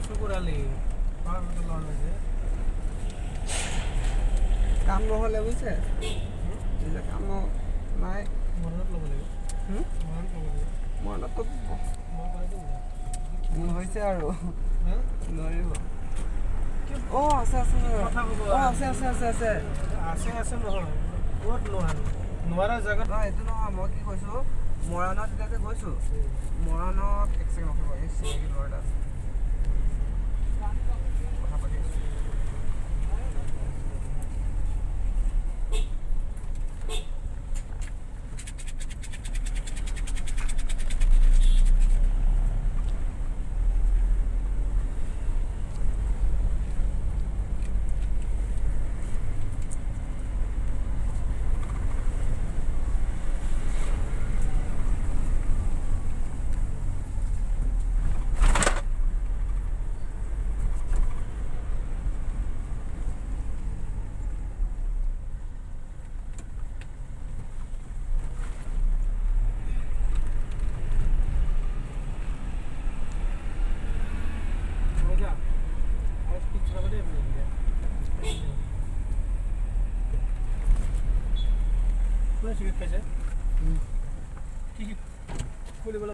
চুকুৰালি পাহাৰটো লোৱা নাই যে কাম নহ'লে বুজিছে এতিয়া কাম নাই মৰণত ল'ব লাগিব মৰণত ল'ব লাগিব মৰণতো মই কৰাই দিম দে মোৰ হৈছে আৰু হা নোৱাৰিব অঁ আছে আছে কথা ক'ব অঁ আছে আছে আছে আছে আছে নহয় ক'ত নোৱাৰা জেগাত এইটো নহয় মই কি কৈছোঁ মৰাণত এতিয়া যে গৈছোঁ মৰাণত এক ছেকেণ্ড ৰখিব এই চিনাকি ল'ৰা এটা আছে কথা পাতি আছোঁ কোনে চিগাৰেট খাইছে কি কি খুলিবলৈ